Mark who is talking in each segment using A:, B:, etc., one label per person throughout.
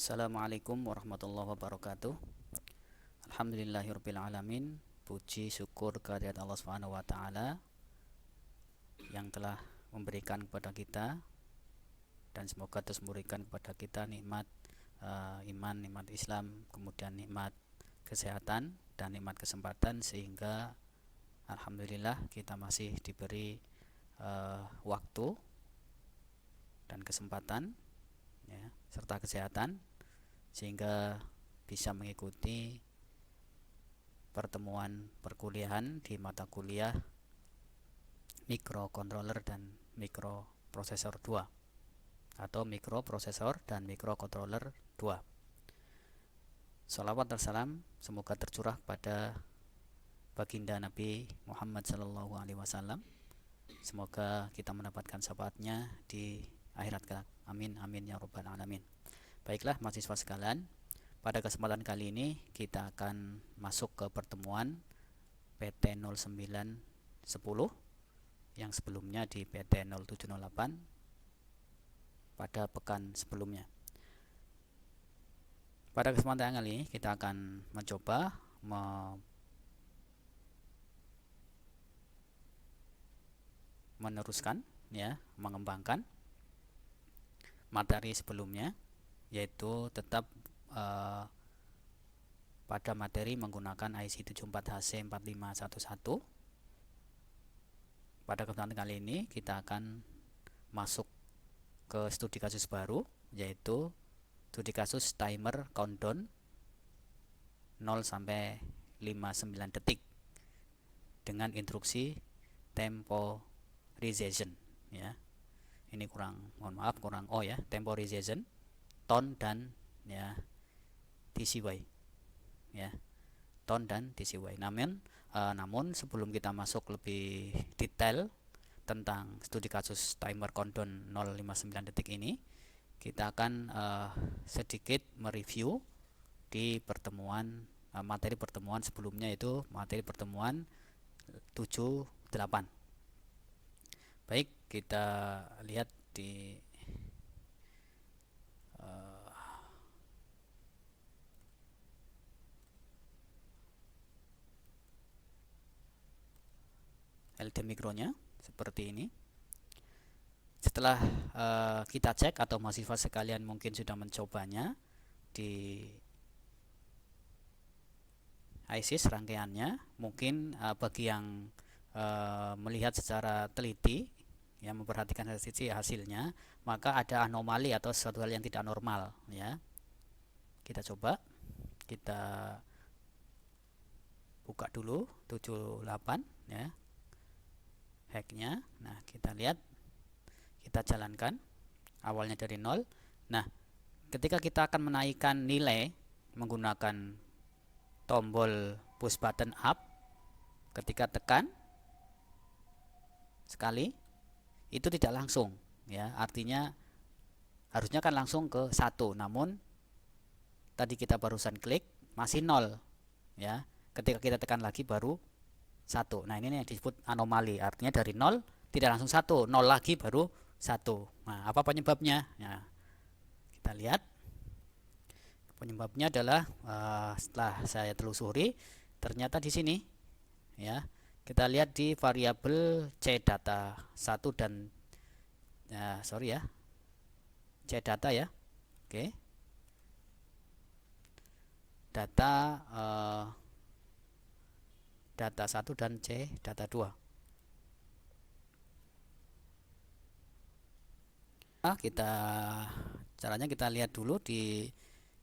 A: Assalamualaikum warahmatullahi wabarakatuh. Alhamdulillahirrabbilalamin. Puji syukur kehadirat Allah Subhanahu wa taala yang telah memberikan kepada kita dan semoga terus memberikan kepada kita nikmat iman, nikmat Islam, kemudian nikmat kesehatan dan nikmat kesempatan, sehingga alhamdulillah kita masih diberi waktu dan kesempatan, ya, serta kesehatan, sehingga bisa mengikuti pertemuan perkuliahan di mata kuliah microcontroller dan microprocessor 2 atau microprocessor dan microcontroller 2. Salawat dan salam semoga tercurah pada baginda Nabi Muhammad SAW. Semoga kita mendapatkan syafaatnya di akhirat kelak. Amin amin ya rabbal alamin. Baiklah mahasiswa sekalian, pada kesempatan kali ini kita akan masuk ke pertemuan PT 0910 yang sebelumnya di PT 0708 pada pekan sebelumnya. Pada kesempatan kali ini kita akan mencoba meneruskan, ya, mengembangkan materi sebelumnya, yaitu tetap pada materi menggunakan IC 74HC4511. Pada kesempatan kali ini kita akan masuk ke studi kasus baru, yaitu studi kasus timer countdown 0 sampai 59 detik dengan instruksi temporization, ya. Ini kurang O, ya, temporization, tone dan, ya, TCY, ya, tone dan TCY. Namun sebelum kita masuk lebih detail tentang studi kasus timer countdown 059 detik ini, kita akan sedikit mereview di pertemuan materi pertemuan sebelumnya, itu materi pertemuan 78. Baik, kita lihat di LD mikronya seperti ini. Setelah kita cek, atau mahasiswa sekalian mungkin sudah mencobanya di ISIS rangkaiannya, mungkin bagi yang melihat secara teliti, yang memperhatikan hasilnya, maka ada anomali atau sesuatu hal yang tidak normal, ya. Kita coba, kita buka dulu 78, ya, hacknya. Nah, kita lihat, kita jalankan awalnya dari 0. Nah, ketika kita akan menaikkan nilai menggunakan tombol push button up, ketika tekan sekali itu tidak langsung, ya, artinya harusnya kan langsung ke 1, namun tadi kita barusan klik masih 0, ya. Ketika kita tekan lagi baru 1. Nah, ini yang disebut anomali, artinya dari 0 tidak langsung 1, 0 lagi baru 1. Nah, apa penyebabnya? Nah, kita lihat penyebabnya adalah setelah saya telusuri, ternyata di sini, ya, kita lihat di variabel C data 1 dan C data, ya. Oke. Data 1 dan C data 2. Caranya kita lihat dulu di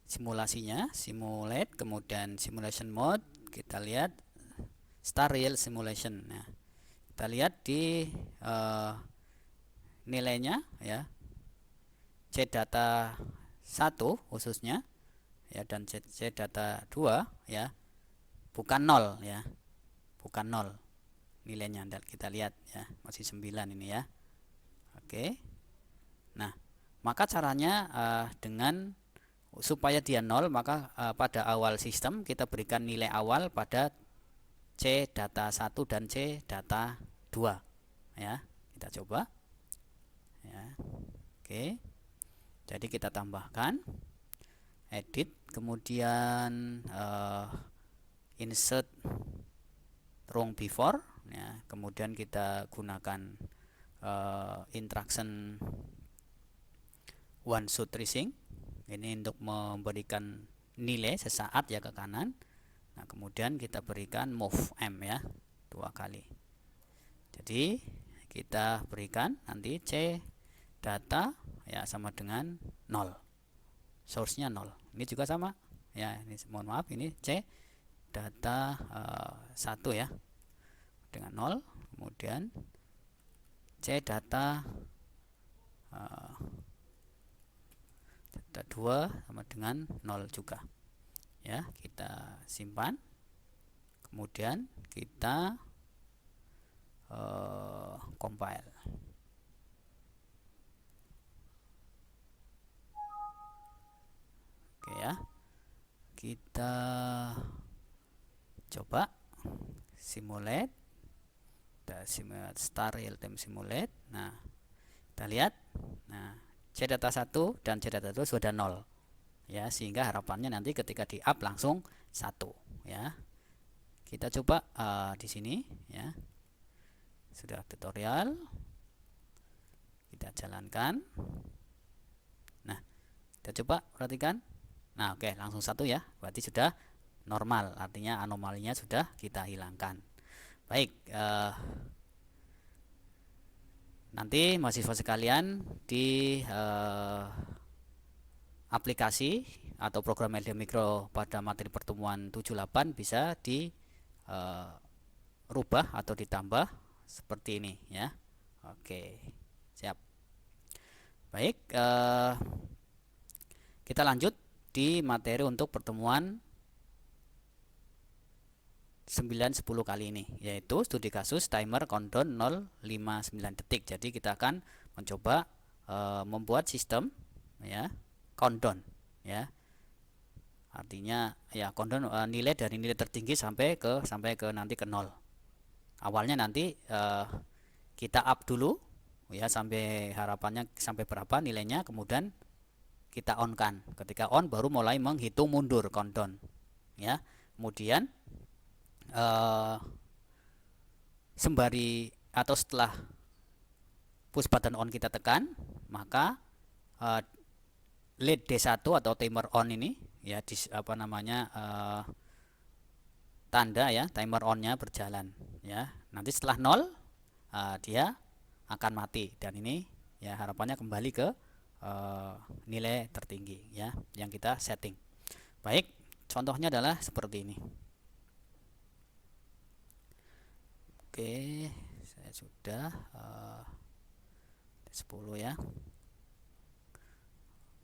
A: simulasinya, simulate, kemudian simulation mode, kita lihat start real simulation. Nah, kita lihat di nilainya, ya, C data 1 khususnya, ya, dan C data 2, ya, bukan 0, ya, bukan 0 nilainya. Kita lihat, ya, masih 9 ini, ya. Oke. Nah, maka caranya dengan supaya dia 0, maka pada awal sistem kita berikan nilai awal pada C data 1 dan C data 2, ya. Kita coba, ya. Oke. Jadi kita tambahkan edit, kemudian insert wrong before ya, kemudian kita gunakan instruction one shot tracing ini untuk memberikan nilai sesaat ya ke kanan. Nah, kemudian kita berikan move M ya 2 kali. Jadi kita berikan nanti C data ya sama dengan 0. Source-nya 0. Ini juga sama. Ya, ini mohon maaf ini C data 1 ya. Dengan 0, kemudian C data 2 sama dengan 0 juga. Ya, kita simpan. Kemudian kita compile. Oke ya. Kita coba simulate. Kita simulate start real time simulate. Nah, kita lihat. Nah, C data 1 dan C data 2 sudah 0. Ya, sehingga harapannya nanti ketika di up langsung 1 ya. Kita coba di sini ya. Sudah tutorial. Kita jalankan. Nah, kita coba perhatikan. Nah, oke, langsung 1 ya. Berarti sudah normal, artinya anomalinya sudah kita hilangkan. Baik, nanti mahasiswa sekalian di aplikasi atau program LD Mikro pada materi pertemuan 78 bisa dirubah atau ditambah seperti ini ya. Oke, siap. Baik, kita lanjut di materi untuk pertemuan 9-10 kali ini, yaitu studi kasus timer countdown 059 detik. Jadi kita akan mencoba membuat sistem ya countdown ya. Artinya ya countdown nilai dari nilai tertinggi sampai ke nanti ke 0. Awalnya nanti kita up dulu ya sampai harapannya sampai berapa nilainya, kemudian kita on kan. Ketika on baru mulai menghitung mundur countdown ya. Kemudian sembari atau setelah push button on kita tekan, maka lead D1 atau timer on ini ya tanda ya timer on-nya berjalan ya. Nanti setelah 0 dia akan mati dan ini ya harapannya kembali ke nilai tertinggi ya yang kita setting. Baik, contohnya adalah seperti ini. Oke, saya sudah 10 ya.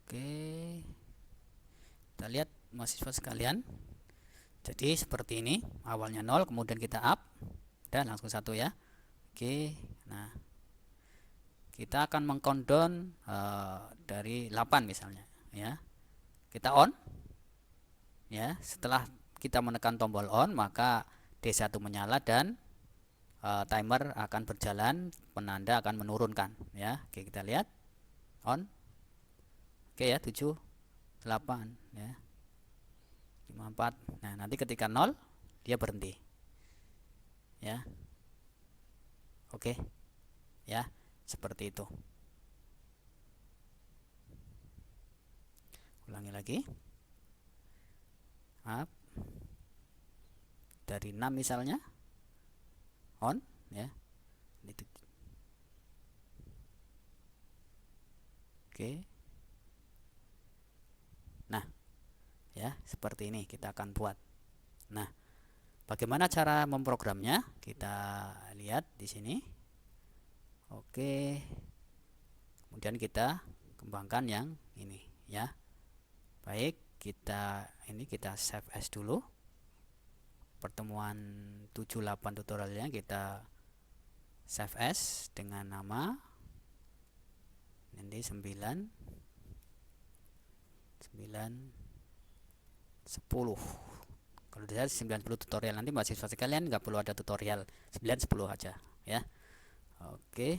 A: Oke, kita lihat mahasiswa sekalian. Jadi seperti ini, awalnya 0, kemudian kita up dan langsung 1 ya. Oke, nah kita akan meng-countdown dari 8 misalnya ya. Kita on ya. Setelah kita menekan tombol on, maka D1 menyala dan timer akan berjalan, penanda akan menurunkan ya. Oke, kita lihat on. Oke ya, 7 8 ya. 54. Nah, nanti ketika 0 dia berhenti. Ya. Oke. Ya, seperti itu. Ulangi lagi. Up. Dari 6 misalnya. On ya. Oke. Nah, ya, seperti ini kita akan buat. Nah, bagaimana cara memprogramnya? Kita lihat di sini. Oke. Kemudian kita kembangkan yang ini ya. Baik, kita save as dulu. Pertemuan 78 tutorialnya kita save as dengan nama nanti 9 10. Kalau saya 90 tutorial, nanti mahasiswa sekalian nggak perlu ada tutorial, 9 10 aja ya. Oke.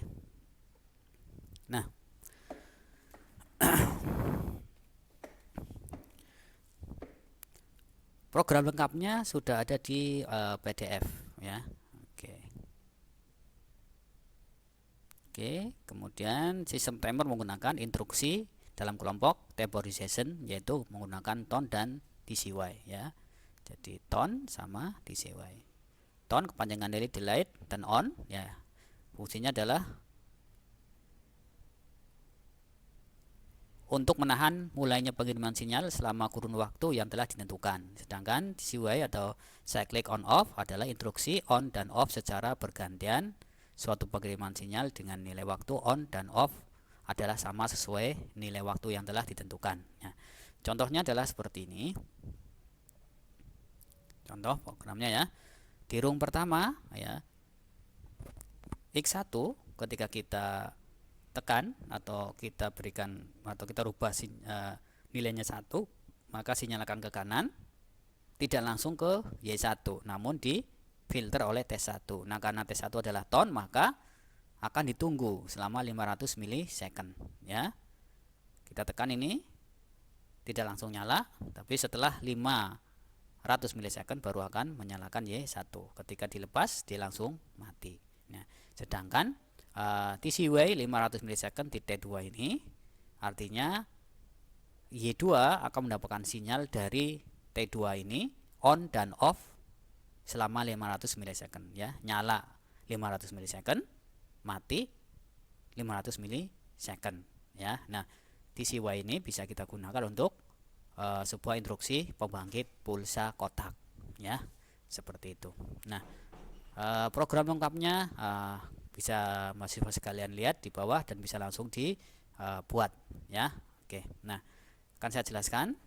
A: Nah, program lengkapnya sudah ada di PDF ya. Oke, kemudian sistem timer menggunakan instruksi dalam kelompok temporization, yaitu menggunakan tone dan DCY ya. Jadi tone sama DCY. Tone kepanjangan dari delete dan on ya. Fungsinya adalah untuk menahan mulainya pengiriman sinyal selama kurun waktu yang telah ditentukan. Sedangkan DCY atau cyclic on off adalah instruksi on dan off secara bergantian. Suatu pengiriman sinyal dengan nilai waktu on dan off adalah sama sesuai nilai waktu yang telah ditentukan ya. Contohnya adalah seperti ini. Contoh programnya ya. Di rung pertama ya, X1 ketika kita tekan atau kita berikan atau kita rubah nilainya 1, maka sinyal akan ke kanan, tidak langsung ke Y1, namun di filter oleh T1. Nah, karena T1 adalah tone, maka akan ditunggu selama 500 milisecond ya. Kita tekan ini, tidak langsung nyala, tapi setelah 500 milisecond baru akan menyalakan Y1. Ketika dilepas, dia langsung mati. Nah, sedangkan TCY 500 milisecond di T2 ini artinya Y2 akan mendapatkan sinyal dari T2 ini on dan off selama 500 milisecond ya. Nyala 500 milisecond, mati 500 milisecond ya. Nah, TCY ini bisa kita gunakan untuk sebuah instruksi pembangkit pulsa kotak ya, seperti itu. Nah, program lengkapnya bisa mahasiswa sekalian lihat di bawah dan bisa langsung dibuat ya. Oke, nah akan saya jelaskan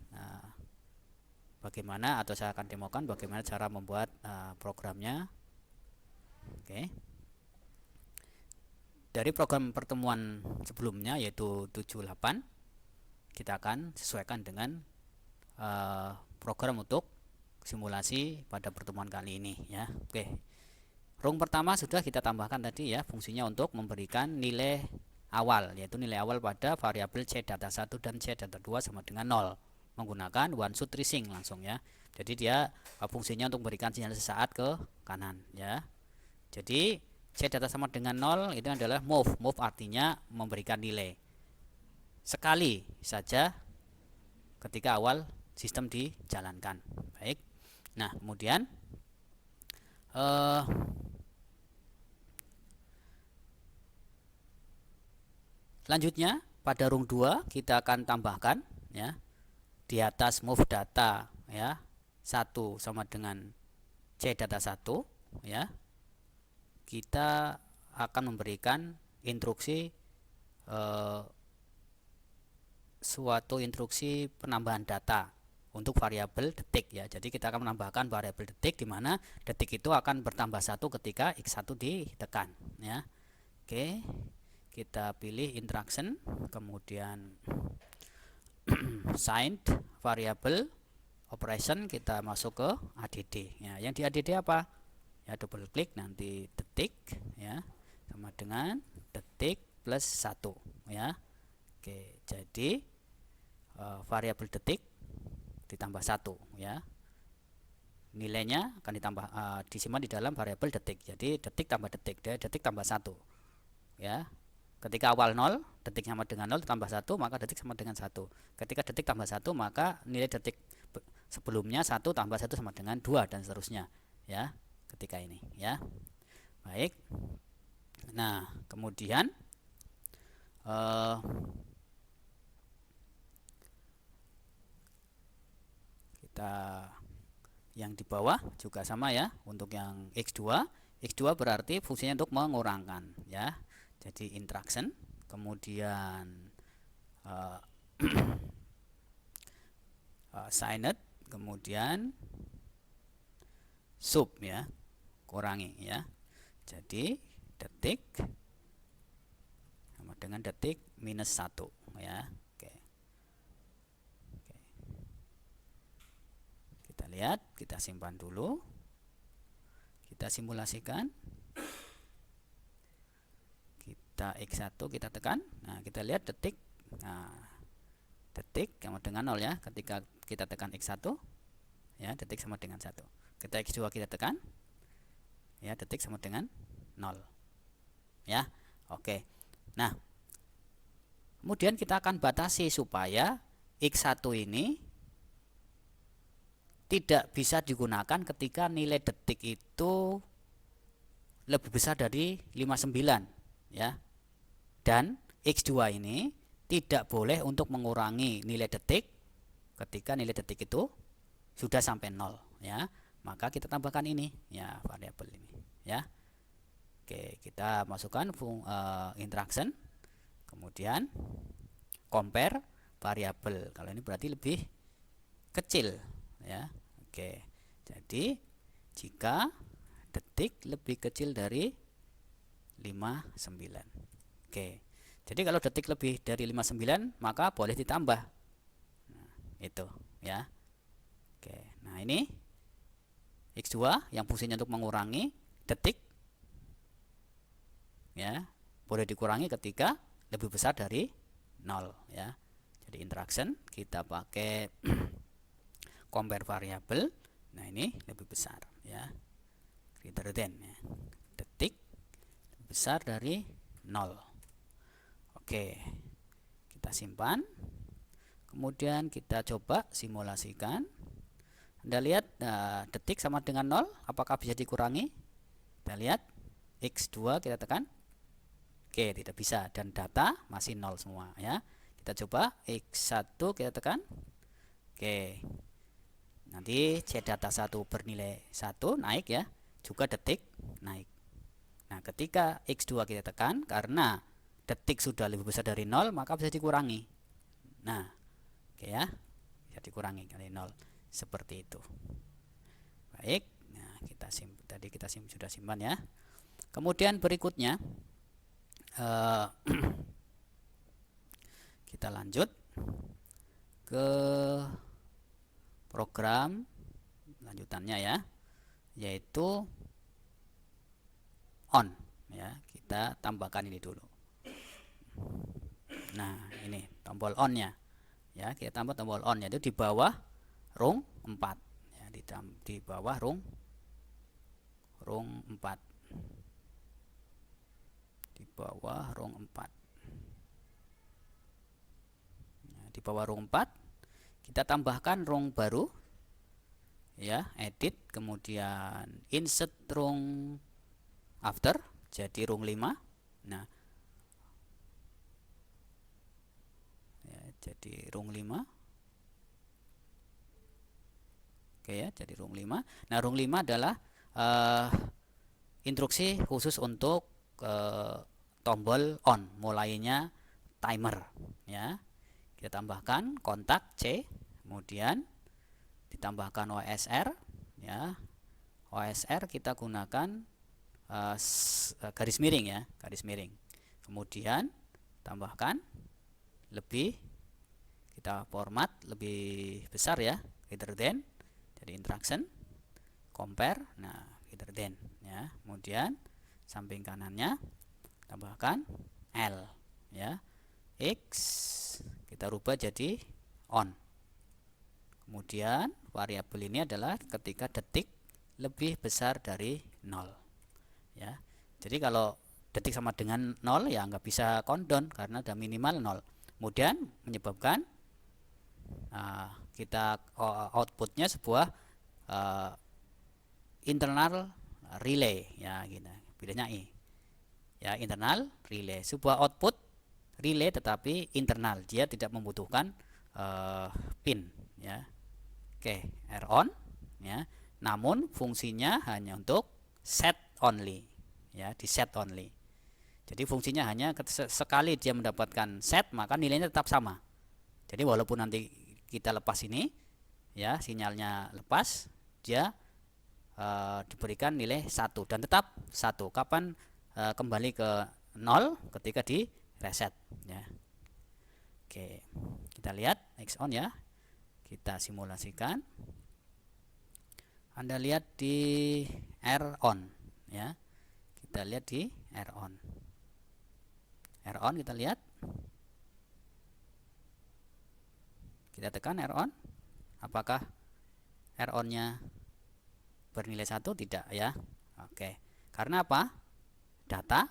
A: bagaimana, atau saya akan demokan bagaimana cara membuat programnya. Oke. Dari program pertemuan sebelumnya yaitu 78, kita akan sesuaikan dengan program untuk simulasi pada pertemuan kali ini ya. Oke. Rung pertama sudah kita tambahkan tadi ya, fungsinya untuk memberikan nilai awal, yaitu nilai awal pada variabel C data 1 dan C data 2 sama dengan 0 menggunakan one shot tracing langsung ya. Jadi dia fungsinya untuk memberikan sinyal sesaat ke kanan ya. Jadi C data sama dengan 0 itu adalah move. Move artinya memberikan nilai sekali saja ketika awal sistem dijalankan. Baik. Nah, kemudian selanjutnya pada rung 2 kita akan tambahkan ya, di atas move data ya 1 sama dengan C data 1 ya, kita akan memberikan instruksi suatu instruksi penambahan data untuk variabel detik ya. Jadi kita akan menambahkan variabel detik di mana detik itu akan bertambah 1 ketika X1 ditekan ya. Oke. Kita pilih interaction, kemudian signed variable operation, kita masuk ke ADD ya. Yang di ADD apa ya, double klik nanti detik ya sama dengan detik plus 1 ya. Oke, jadi variabel detik ditambah 1 ya, nilainya akan ditambah disimpan di dalam variabel detik. Jadi detik tambah detik, detik tambah 1 ya. Ketika awal 0, detik sama dengan 0 tambah 1, maka detik sama dengan 1. Ketika detik tambah 1, maka nilai detik sebelumnya 1 tambah 1 sama dengan 2 dan seterusnya ya, ketika ini ya. Baik. Nah, kemudian kita yang di bawah juga sama ya. Untuk yang X2 berarti fungsinya untuk mengurangkan ya. Jadi interaction, kemudian signed, kemudian sub ya, kurangi ya. Jadi detik sama dengan detik minus 1 ya. Oke. Kita lihat, kita simpan dulu, kita simulasikan. Kita X1 kita tekan, nah kita lihat detik, nah detik sama dengan 0 ya ketika kita tekan X1 ya, detik sama dengan 1. Kita X2 kita tekan, ya, detik sama dengan 0, ya. Oke. Nah, kemudian kita akan batasi supaya X1 ini tidak bisa digunakan ketika nilai detik itu lebih besar dari 59, ya. Dan X2 ini tidak boleh untuk mengurangi nilai detik ketika nilai detik itu sudah sampai 0, ya. Maka kita tambahkan ini, ya, variabel ini, ya. Oke, kita masukkan interaction, kemudian compare variabel. Kalau ini berarti lebih kecil, ya. Oke, jadi jika detik lebih kecil dari 59. Oke, jadi kalau detik lebih dari 59 maka boleh ditambah. Nah, itu, ya. Oke, nah ini X2 yang fungsinya untuk mengurangi detik, ya, boleh dikurangi ketika lebih besar dari 0, ya. Jadi interaction kita pakai compare variabel. Nah, ini lebih besar, ya, greater than, ya, detik lebih besar dari 0. Oke, kita simpan, kemudian kita coba simulasikan. Anda lihat, detik sama dengan 0, apakah bisa dikurangi? Kita lihat X2 kita tekan, oke, tidak bisa, dan data masih 0 semua, ya. Kita coba X1 kita tekan, oke, nanti C data 1 bernilai 1 naik, ya, juga detik naik. Nah, ketika X2 kita tekan, karena detik sudah lebih besar dari 0 maka bisa dikurangi. Nah, oke, ya, bisa dikurangi kali 0 seperti itu. Baik, nah tadi kita sudah simpan, ya. Kemudian berikutnya kita lanjut ke program lanjutannya, ya, yaitu on, ya. Kita tambahkan ini dulu. Nah, ini tombol on nya, ya, kita tambah tombol on, yaitu di bawah rung 4, ya, di bawah rung 4, di bawah rung 4, nah, di bawah rung 4 kita tambahkan rung baru, ya, edit, kemudian insert rung after jadi rung 5. Nah, ya, jadi rung 5. Oke, ya, jadi rung 5. Nah, rung 5 adalah instruksi khusus untuk tombol on, mulainya timer, ya. Kita tambahkan kontak C, kemudian ditambahkan OSR, ya. OSR kita gunakan garis miring, ya, garis miring. Kemudian tambahkan lebih, kita format lebih besar, ya, greater than, jadi interaction compare, nah, greater than, ya. Kemudian samping kanannya tambahkan L, ya, X kita rubah jadi on. Kemudian variabel ini adalah ketika detik lebih besar dari 0, ya. Jadi kalau detik sama dengan 0, ya nggak bisa countdown karena ada minimal 0. Kemudian menyebabkan kita outputnya sebuah internal relay, ya, gitu, bedanya I, ya, internal relay, sebuah output relay tetapi internal, dia tidak membutuhkan pin, ya. Oke, R on, ya, namun fungsinya hanya untuk set only, ya, di set only. Jadi fungsinya hanya sekali dia mendapatkan set maka nilainya tetap sama. Jadi walaupun nanti kita lepas ini, ya, sinyalnya lepas, dia diberikan nilai 1 dan tetap 1. Kapan kembali ke 0? Ketika di reset, ya. Oke, kita lihat X on, ya. Kita simulasikan. Anda lihat di R on, ya. Kita lihat di R on. R on kita lihat. Kita tekan R on. Apakah R on-nya bernilai 1? Tidak ya. Oke. Karena apa? Data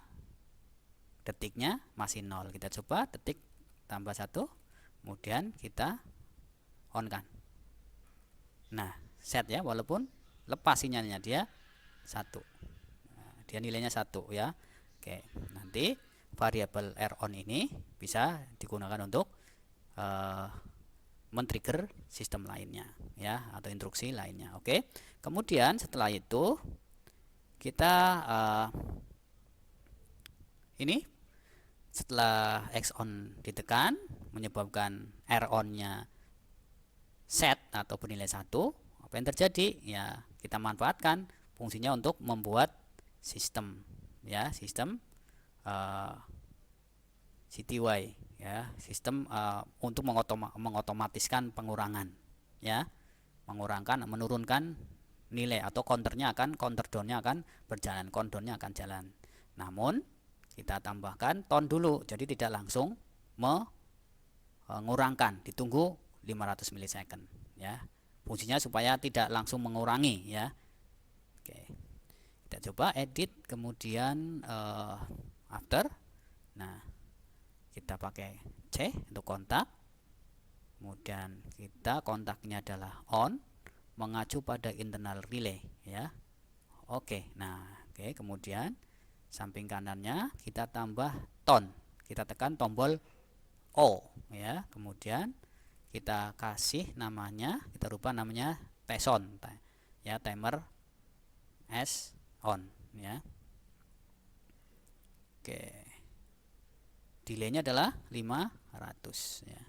A: detiknya masih 0. Kita coba detik tambah 1, kemudian kita on kan. Nah, set ya, walaupun lepas sinyalnya dia 1. Nah, dia nilainya 1 ya. Oke, nanti variabel R on ini bisa digunakan untuk men-trigger sistem lainnya ya, atau instruksi lainnya. Oke. Kemudian setelah itu kita ini setelah X on ditekan menyebabkan R on-nya set atau bernilai 1, apa yang terjadi? Ya, kita manfaatkan fungsinya untuk membuat sistem ya, sistem CTY ya, sistem untuk mengotomatiskan pengurangan ya, menurunkan nilai atau counter down-nya akan berjalan, countdown-nya akan jalan. Namun kita tambahkan tone dulu, jadi tidak langsung mengurangkan, ditunggu 500 milisecond ya. Fungsinya supaya tidak langsung mengurangi ya. Oke. Kita coba edit, kemudian after. Nah, kita pakai C untuk kontak. Kemudian kita kontaknya adalah on, mengacu pada internal relay ya. Oke. Nah, oke, kemudian samping kanannya kita tambah tone. Kita tekan tombol O ya. Kemudian kita kasih namanya, kita rubah namanya TSON ya, timer S on ya. Oke. Delaynya adalah 500 ya.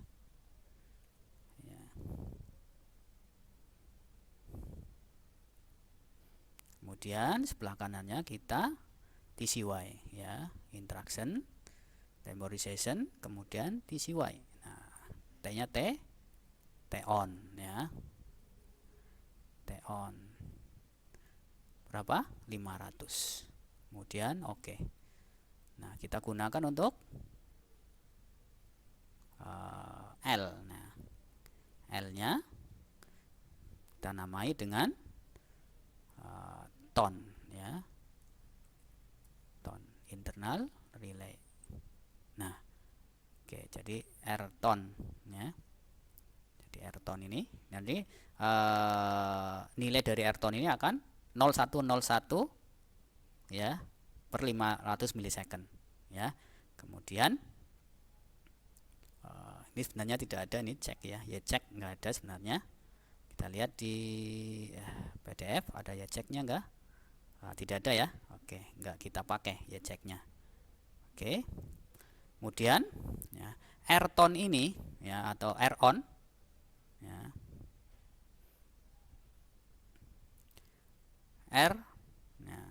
A: Kemudian sebelah kanannya kita TCY ya, interaction, temporization, kemudian TCY. Nah, T-nya T on ya. T on berapa? 500. Kemudian oke. Nah, kita gunakan untuk L. Nah, L-nya kita namai dengan tone ya, tone internal relay. Nah, oke, jadi R tone ya. Jadi R tone ini nanti nilai dari R tone ini akan 0101 ya per 500 milisecond ya. Kemudian ini sebenarnya tidak ada, ini cek ya, cek nggak ada sebenarnya. Kita lihat di PDF ada ya ceknya enggak? Tidak ada ya. Oke, enggak kita pakai ya ceknya. Oke. Kemudian ya, R tone ini ya, atau R on ya. R nah,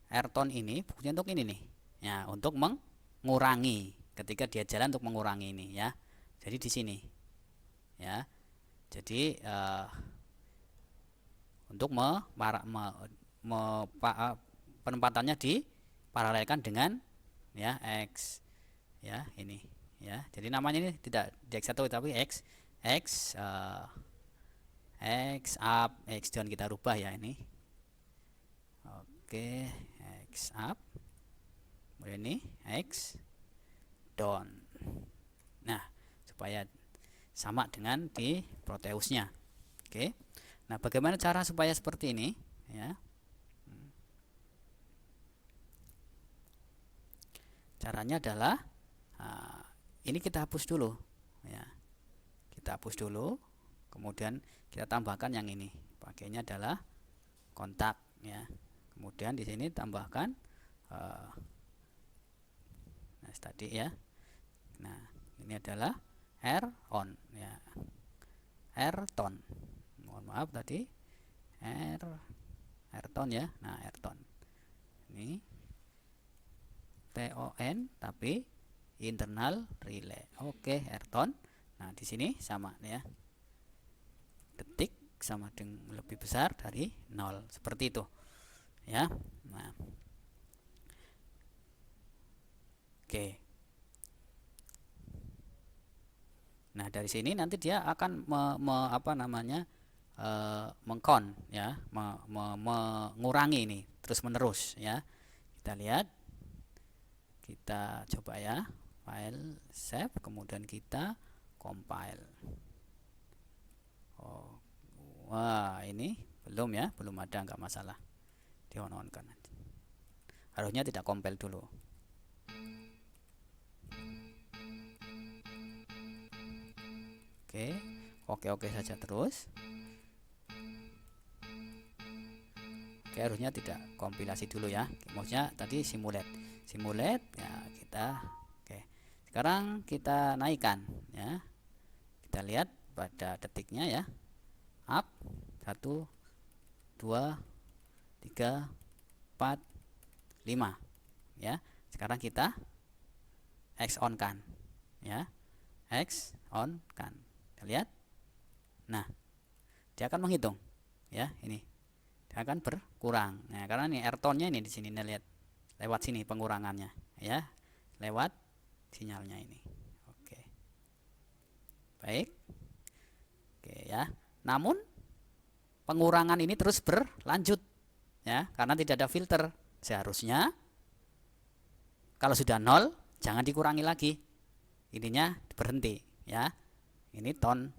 A: R tone ini fungsinya untuk ini nih. Ya, untuk mengurangi ketika dia jalan, untuk mengurangi ini ya. Jadi di sini ya. Jadi untuk penempatannya diparalelkan dengan ya X ya, ini ya. Jadi namanya ini tidak di X1 tapi X up, X down kita rubah ya ini. Oke, X up. Kemudian ini X down. Nah, supaya sama dengan di Proteusnya. Oke. Nah, bagaimana cara supaya seperti ini ya? Caranya adalah ini kita hapus dulu ya. Kita hapus dulu, kemudian kita tambahkan yang ini. Pakainya adalah kontak ya. Kemudian di sini tambahkan nah tadi ya. Nah, ini adalah R on ya. R tone. Mohon maaf tadi R tone ya. Nah, R tone. Ini TON tapi internal relay. Oke, R tone. Nah, di sini sama ya. Detik sama dengan lebih besar dari 0. Seperti itu. Ya. Nah. Oke. Nah, dari sini nanti dia akan mengkon ya, mengurangi ini terus menerus ya. Kita lihat, kita coba ya, file save, kemudian kita compile. Oh, wah ini belum ya, belum ada, nggak masalah, di on kan, harusnya tidak compile dulu. Oke saja terus. Oke, harusnya tidak kompilasi dulu ya. Maksudnya tadi simulate ya, kita oke. Sekarang kita naikkan ya. Kita lihat pada detiknya ya. Up 1 2 3 4 5 ya. Sekarang kita X on kan ya. X on kan. Kita lihat. Nah, dia akan menghitung ya, ini akan berkurang. Nah, karena ini airtone-nya ini di sini, nih, lihat lewat sini pengurangannya ya, lewat sinyalnya ini. Oke. Baik. Oke ya. Namun pengurangan ini terus berlanjut ya, karena tidak ada filter. Seharusnya kalau sudah 0 jangan dikurangi lagi. Ininya berhenti ya. Ini tone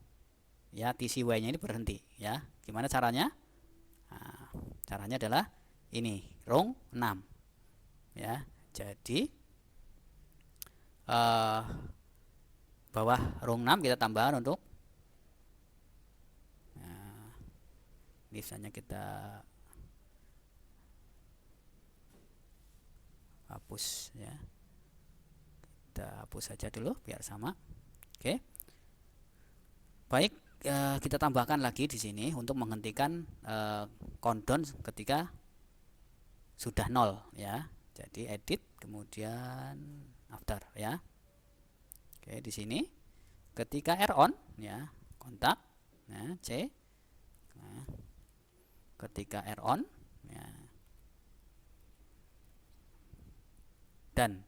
A: ya, TCY-nya ini berhenti ya. Gimana caranya? Nah, caranya adalah ini rung 6 ya. Jadi bawah rung 6 kita tambahkan untuk misalnya kita hapus ya, kita hapus saja dulu biar sama. Oke, baik, kita tambahkan lagi di sini untuk menghentikan countdown ketika sudah 0 ya. Jadi edit kemudian after ya. Oke, di sini ketika R on ya, kontak ya, C. Nah, ketika R on ya, dan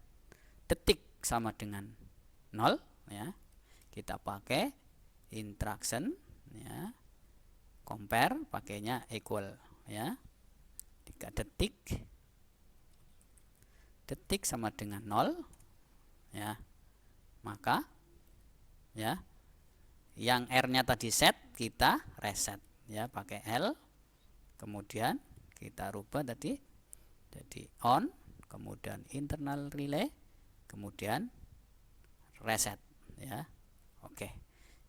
A: detik sama dengan 0 ya, kita pakai interaction ya, compare pakainya equal ya. Jika detik sama dengan 0 ya, maka ya yang R-nya tadi set kita reset ya, pakai L, kemudian kita rubah tadi jadi on, kemudian internal relay, kemudian reset ya. Oke,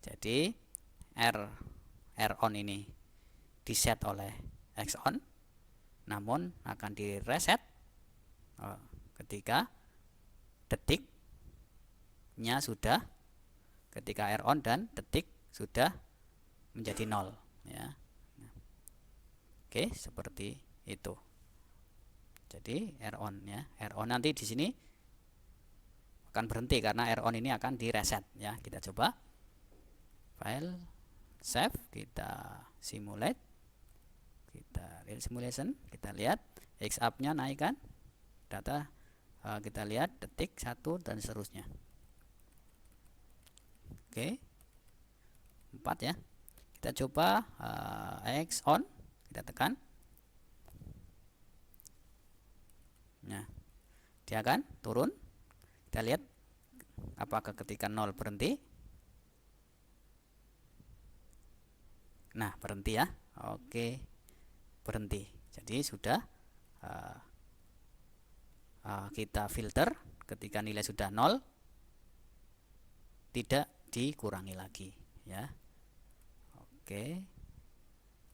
A: jadi R on ini diset oleh X on, namun akan direset ketika detiknya sudah, ketika R on dan detik sudah menjadi 0 ya. Oke, seperti itu. Jadi R on ya, R on nanti di sini akan berhenti karena R on ini akan direset ya. Kita coba file save, kita simulate, kita real simulation, kita lihat X up nya naik kan, data kita lihat detik 1 dan seterusnya. Oke, 4 ya. Kita coba X on, kita tekan. Nah, dia akan turun. Kita lihat apakah ketika 0 berhenti. Nah, berhenti ya. Oke, berhenti. Jadi sudah kita filter ketika nilai sudah 0, tidak dikurangi lagi ya. Oke,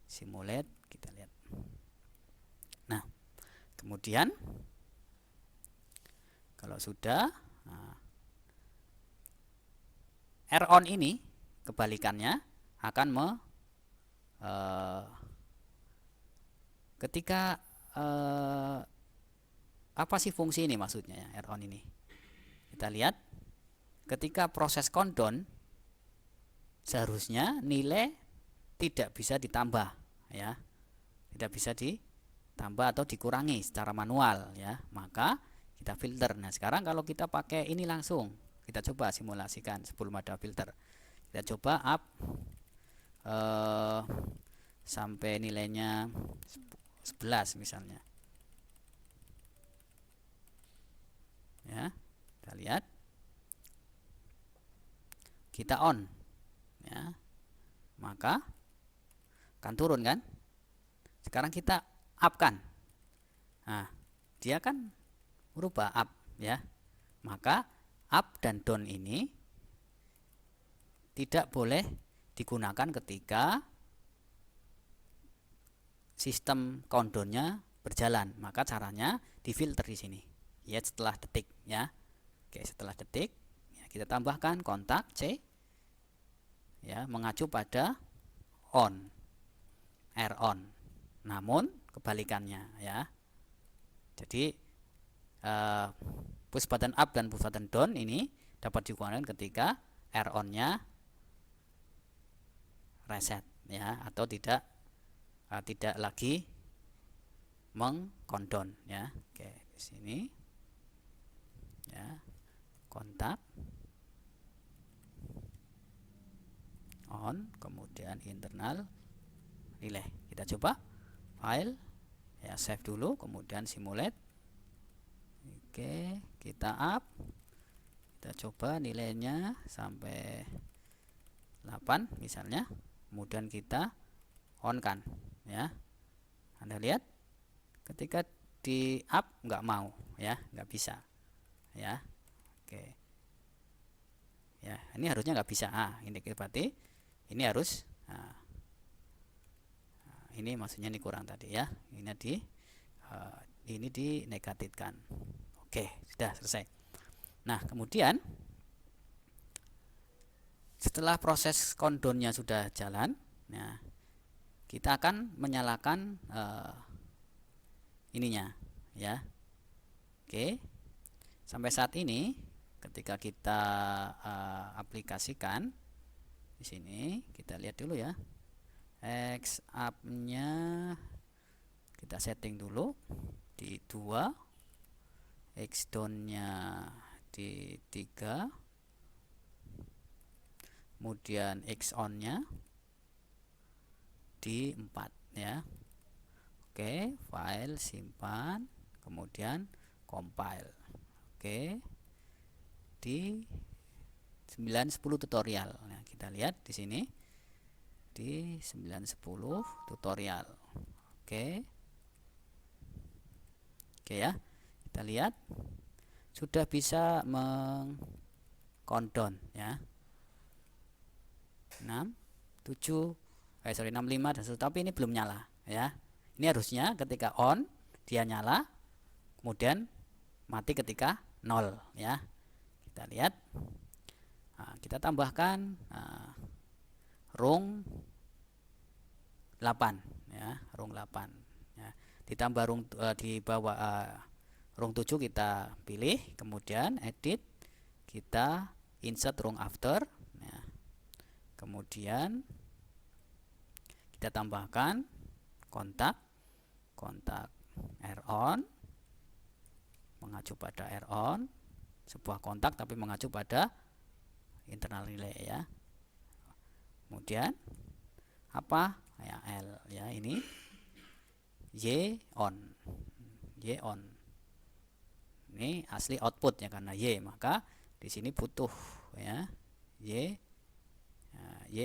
A: simulate, kita lihat. Nah, kemudian kalau sudah R on ini kebalikannya akan ketika apa sih fungsi ini maksudnya ya, R on ini? Kita lihat ketika proses countdown seharusnya nilai tidak bisa ditambah ya, tidak bisa ditambah atau dikurangi secara manual ya, maka kita filter. Nah, sekarang kalau kita pakai ini langsung, kita coba simulasikan sebelum ada filter. Kita coba up sampai nilainya 11 misalnya. Ya, kita lihat. Kita on. Ya. Maka akan turun kan? Sekarang kita up kan? Nah, dia kan berubah up ya. Maka up dan down ini tidak boleh digunakan ketika sistem countdown-nya berjalan. Maka caranya difilter di sini. Ya, setelah detik ya. Oke, setelah detik ya, kita tambahkan kontak C ya, mengacu pada on, R on. Namun kebalikannya ya. Jadi push button up dan push button down ini dapat digunakan ketika R on-nya reset ya, atau tidak lagi meng-countdown ya. Oke, di sini ya, kontak on, kemudian internal relay. Kita coba file ya, save dulu, kemudian simulate. Oke, kita up, kita coba nilainya sampai 8 misalnya, kemudian kita on kan ya. Anda lihat ketika di up nggak mau ya, nggak bisa ya. Oke ya, ini harusnya nggak bisa. Ini berarti ini harus ini maksudnya ini kurang tadi ya, ini dinegatifkan. Oke, sudah selesai. Nah, kemudian setelah proses countdown-nya sudah jalan, nah, kita akan menyalakan ininya ya. Oke, sampai saat ini ketika kita aplikasikan di sini, kita lihat dulu ya, X up-nya kita setting dulu di 2, X down-nya di 3, kemudian X on-nya di 4 ya. Oke, file simpan, kemudian compile. Oke, di 9.10 tutorial. Nah, kita lihat di sini di 9.10 tutorial. Oke. Oke ya. Kita lihat sudah bisa meng-countdown ya. 65 dan tapi ini belum nyala ya. Ini harusnya ketika on dia nyala, kemudian mati ketika 0 ya. Kita lihat. Nah, kita tambahkan rung 8 ya, rung 8 ya. Ditambah rung di bawah rung 7 kita pilih, kemudian edit, kita insert rung after ya. Kemudian kita tambahkan kontak R on, mengacu pada R on, sebuah kontak tapi mengacu pada internal relay ya. Kemudian apa ya, L ya, ini Y on, ini asli output ya, karena Y maka di sini butuh ya Y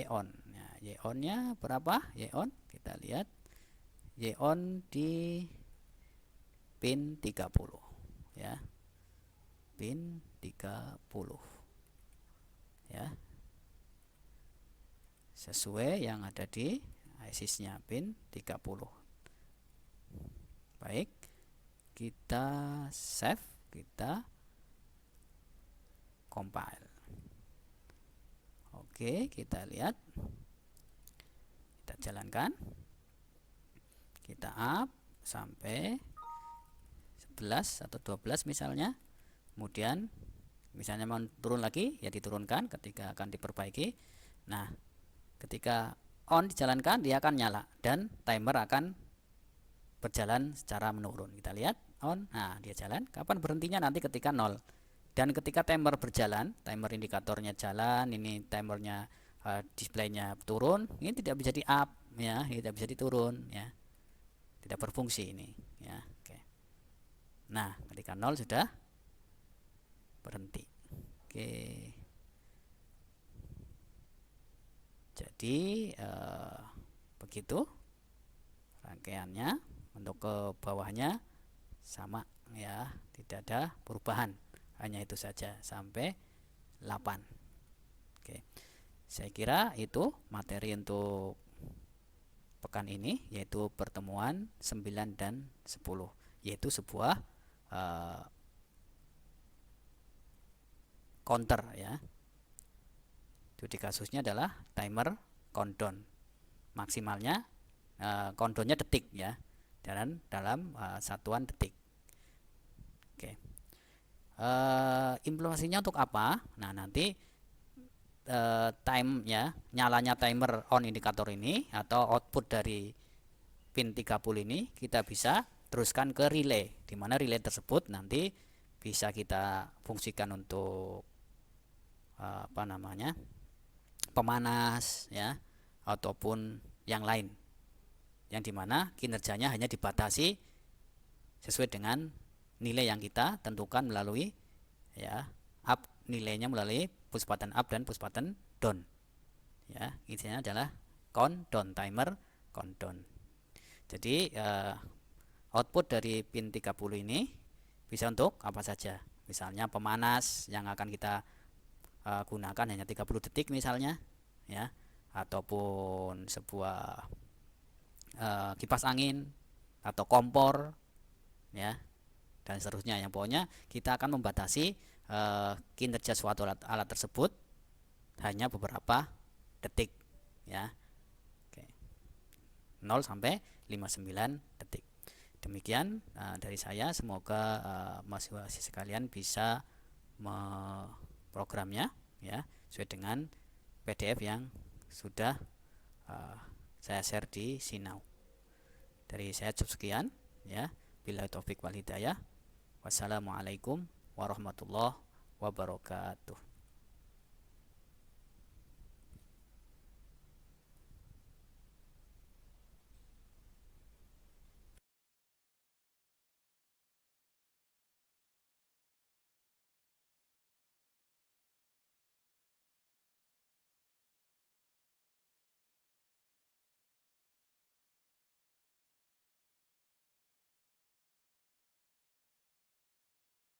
A: on ya. Y on nya berapa? Y on kita lihat, Y on di pin 30 ya, pin 30 ya, sesuai yang ada di ISIS nya pin 30. Baik, kita save, kita compile. Oke, kita lihat, kita jalankan, kita up sampai 11 atau 12 misalnya, kemudian misalnya mau turun lagi ya diturunkan ketika akan diperbaiki. Nah, ketika on dijalankan dia akan nyala dan timer akan berjalan secara menurun. Kita lihat on, nah dia jalan. Kapan berhentinya? Nanti ketika 0. Dan ketika timer berjalan, timer indikatornya jalan, ini timernya displaynya turun, ini tidak bisa di up ya, tidak bisa diturun ya, tidak berfungsi ini ya. Oke. Nah, ketika 0 sudah berhenti. Oke. Jadi begitu rangkaiannya. Untuk ke bawahnya sama ya, tidak ada perubahan, hanya itu saja sampai 8. Oke, saya kira itu materi untuk pekan ini, yaitu pertemuan 9 dan 10, yaitu sebuah counter ya. Studi kasusnya adalah timer countdown, maksimalnya countdownnya detik ya, dan dalam satuan detik. Oke. Implementasinya untuk apa? Nah, nanti time ya, nyalanya timer on indikator ini atau output dari pin 30 ini kita bisa teruskan ke relay, di mana relay tersebut nanti bisa kita fungsikan untuk apa namanya, pemanas ya, ataupun yang lain, yang dimana kinerjanya hanya dibatasi sesuai dengan nilai yang kita tentukan melalui ya up, nilainya melalui push button up dan push button down ya. Intinya adalah countdown, timer countdown. Jadi output dari pin 30 ini bisa untuk apa saja, misalnya pemanas yang akan kita gunakan hanya 30 detik misalnya ya, ataupun sebuah kipas angin atau kompor ya, dan seterusnya. Yang pokoknya kita akan membatasi kinerja suatu alat tersebut hanya beberapa detik ya. Oke. 0 sampai 59 detik. Demikian dari saya, semoga mahasiswa sekalian bisa memprogramnya ya sesuai dengan PDF yang sudah saya share di Sinau. Dari saya cukup sekian ya. Billahi taufik wal hidayah. Wassalamualaikum warahmatullahi wabarakatuh.